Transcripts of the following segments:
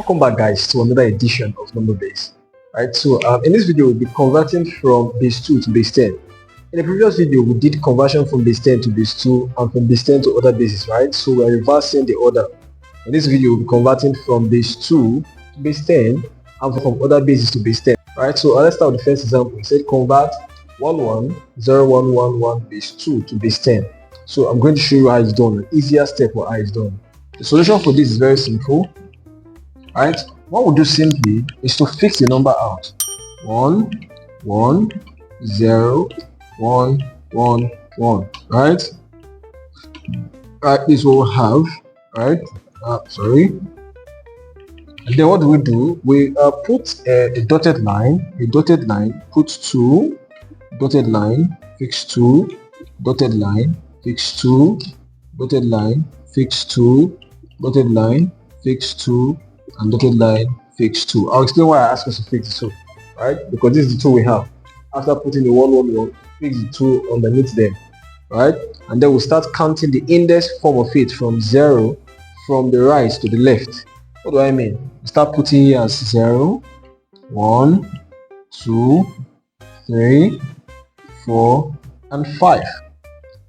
Welcome back, guys, to another edition of Number Base. Right, so in this video we'll be converting from base 2 to base 10. In the previous video we did conversion from base 10 to base 2 and from base 10 to other bases, right? So we're reversing the order. In this video we'll be converting from base 2 to base 10 and from other bases to base 10. Right, so let's start with the first example. We said convert 110111 base 2 to base 10. So I'm going to show you how it's done, an easier step for how it's done. The solution for this is very simple. Right, what we'll do simply is to fix the number out. 1 1 0 1 1 1. Right, this is what we'll have. Right, and then what do? We put a dotted line, put 2, dotted line, fix 2, dotted line, fix 2, dotted line, fix 2, dotted line, fix 2, and dotted line, fix 2. I'll explain why I asked us to fix the 2, right? Because this is the 2 we have. After putting the 1 1 1, fix the 2 underneath them, right? And then we'll start counting the index form of it from 0 from the right to the left. What do I mean? We start putting here as 0 1 2 3 4 and 5.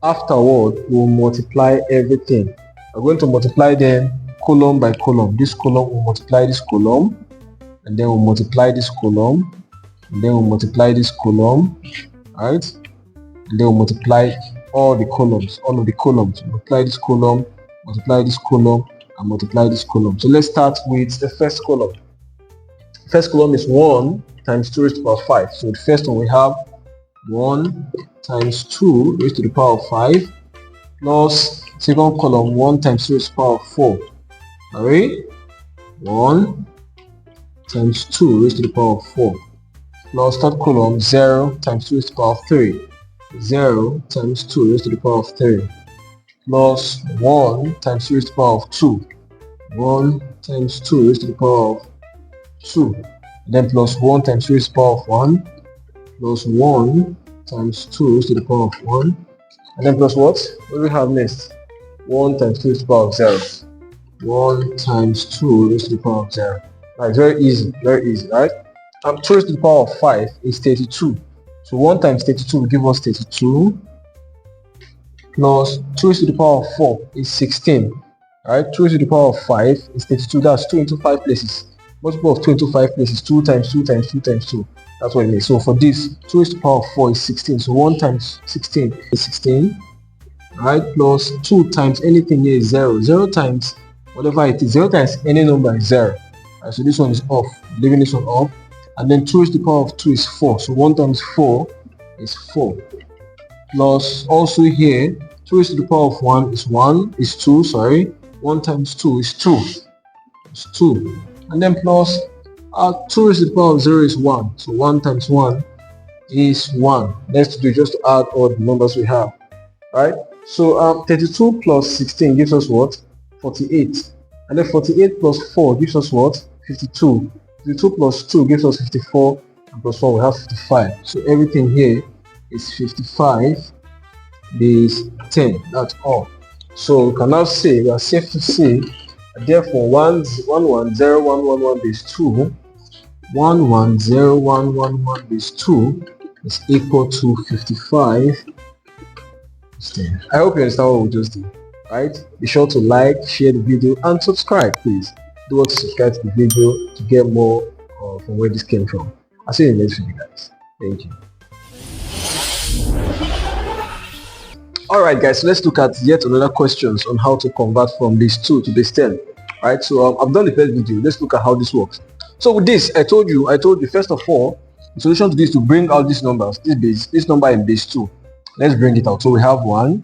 Afterward, we'll multiply everything. We're going to multiply them column by column. This column will multiply this column, and then we'll multiply this column, and then we'll multiply this column, right? And then we'll multiply all the columns, all of the columns. Multiply this column, multiply this column, and multiply this column. So let's start with the first column. First column is 1 times 2 raised to the power of 5. So the first one we have 1 times 2 raised to the power of 5 plus second column 1 times 2 raised to the power of 4. Alright, 1 times 2 raised to the power of 4 plus third column 0 times 2 raised to the power of 3. 0 times 2 raised to the power of 3 plus 1 times 2 raised to the power of 2. 1 times 2 raised to the power of 2. And then plus 1 times 2 raised to the power of 1 plus 1 times 2 raised to the power of 1. And then plus what? What do we have next? 1 times 2 raised to the power of 0. 1 times 2 raised to the power of 0. Right, very easy, right? 2 raised to the power of 5 is 32. So 1 times 32 will give us 32 plus 2 raised to the power of 4 is 16. Right, 2 raised to the power of 5 is 32. That's 2 into 5 places. Multiple of 2 into 5 places, 2 times 2 times 2 times 2. That's what it means. So for this, 2 raised to the power of 4 is 16. So 1 times 16 is 16. Right, plus 2 times anything here is 0. 0 times whatever it is, 0 times any number is 0. Right, so this one is off, leaving this one off. And then 2 raised to the power of 2 is 4. So 1 times 4 is 4. Plus also here, 2 raised to the power of 1 is 2, sorry. 1 times 2 is 2. It's 2. And then plus 2 raised to the power of 0 is 1. So 1 times 1 is 1. Next to do just to add all the numbers we have. Right? So 32 plus 16 gives us what? 48. And then 48 plus 4 gives us what? 52. 52 plus 2 gives us 54, and plus 4 we have 55. So everything here is 55 base 10. That's all. So we can now say, we are safe to say, therefore 110111 base 2, 110111 base 2 is equal to 55 base 10. I hope you understand what we just did. Right, be sure to like, share the video, and subscribe. Please do want to subscribe to the video to get more from where this came from. I'll see you in the next video, guys. Thank you. Alright guys, so let's look at yet another questions on how to convert from base 2 to base 10. Right, so I've done the first video. Let's look at how this works. So with this, I told you first of all, the solution to this is to bring out these numbers, this number in base 2. Let's bring it out. So we have 1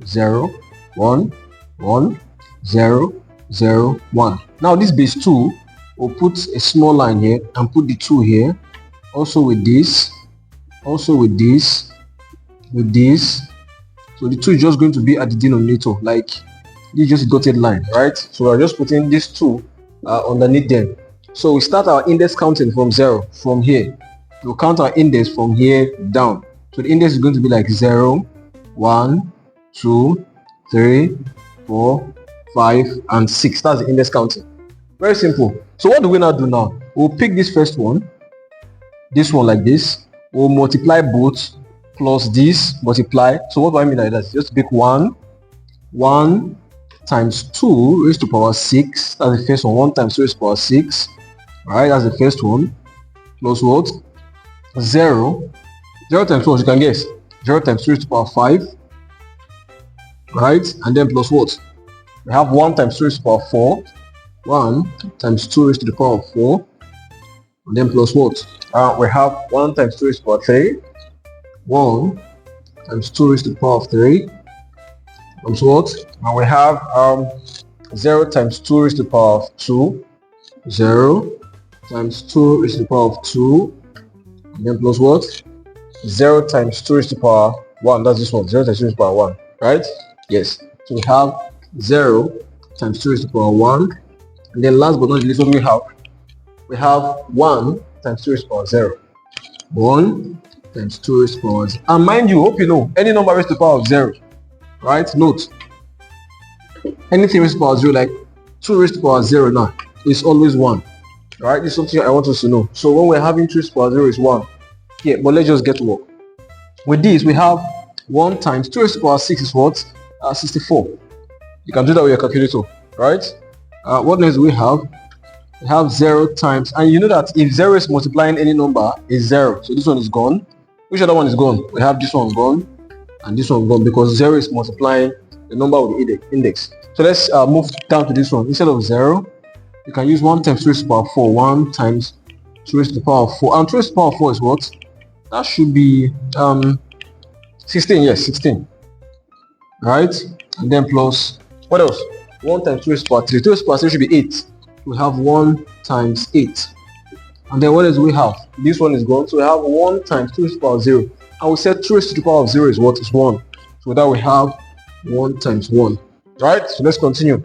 0 1 1 0 0 1. Now this base 2, we'll put a small line here and put the 2 here. Also with this, with this. So the 2 is just going to be at the denominator, like this is just a dotted line, right? So we're just putting these 2 underneath them. So we start our index counting from 0 from here. We'll count our index from here down. So the index is going to be like 0 1 2 3 4 5 and 6. That's the index counting. Very simple. So what do we now do now? We'll pick this first one, this one like this. We'll multiply both plus this, multiply. So what do I mean by that? Just pick 1 times 2 raised to power 6. That's the first one. 1 times 2 raised to power 6. Alright, that's the first one. Plus what? 0. 0 times what? You can guess. 0 times 2 raised to power 5. Right? And then plus what? We have 1 times 2 raised to power 4. 1 times 2 raised to the power of 4. And then plus what? We have 1 times 2 raised to the power 3. 1 times 2 raised to the power of 3. Times what? And we have 0 times 2 raised to the power of 2. 0 times 2 raised to the power of 2. And then plus what? 0 times 2 raised to the power 1. That's this one. 0 times 2 raised to the power 1. Right? Yes. So we have 0 times 2 raised to the power 1. And then last but not least, what do we have? We have 1 times 2 raised to the power 0. 1 times 2 raised to the power 0. And mind you, hope you know, any number raised to the power of 0. Right? Note. Anything raised to the power 0, like 2 raised to the power 0 now, is always 1. Right? This is something I want us to know. So when we're having 2 raised to the power 0 is 1. Yeah, but let's just get to work. With this, we have 1 times 2 raised to the power 6 is what? 64. You can do that with your calculator. Right? What next do we have? We have 0 times, and you know that if 0 is multiplying any number, is 0. So this one is gone. Which other one is gone? We have this one gone, and this one gone, because 0 is multiplying the number with the index. So let's move down to this one. Instead of 0, you can use 1 times 2 raised to the power 4. 1 times 2 raised to the power 4. And 2 raised to the power 4 is what? That should be 16. Yes, 16. Right? And then plus, what else? 1 times 2 raised to the power 3. 2 raised to the power 3 should be 8. We have 1 times 8. And then what else do we have? This one is gone. So we have 1 times 2 raised to the power 0. And we said 2 raised to the power of 0 is what? Is 1. So that we have 1 times 1. Right? So let's continue.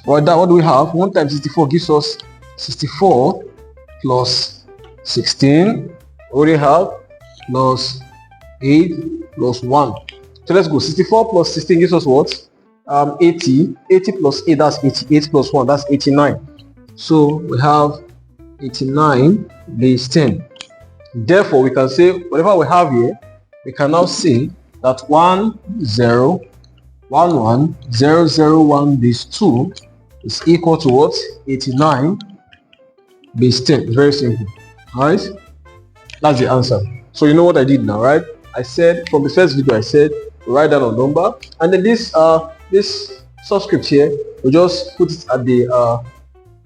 What do we have? 1 times 64 gives us 64 plus 16. What do we have? Plus 8 plus 1. So let's go. 64 plus 16 gives us what? 80. 80 plus 8, that's 88 plus 1, that's 89. So we have 89 base 10. Therefore, we can say whatever we have here, we can now say that 1011001 base 2 is equal to what? 89 base 10. It's very simple. Alright? That's the answer. So you know what I did now, right? I said from the first video, I said write down a number, and then this subscript here, we just put it at the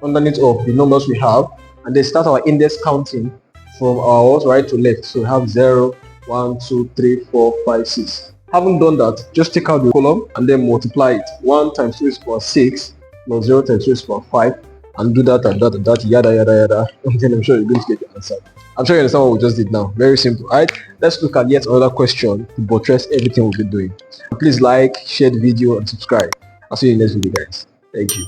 underneath of the numbers we have, and then start our index counting from our right to left. So we have 0, 1, 2, 3, 4, 5, 6. Having done that, just take out the column and then multiply it. 1 times 2 raised to the power 6 plus 0 times 2 raised to the power 5, and do that and that and that, yada yada yada. And then I'm sure you're going to get the answer. I'm sure you understand what we just did now. Very simple. Alright, let's look at yet another question to buttress everything we've been doing. Please like, share the video, and subscribe. I'll see you in the next video, guys. Thank you.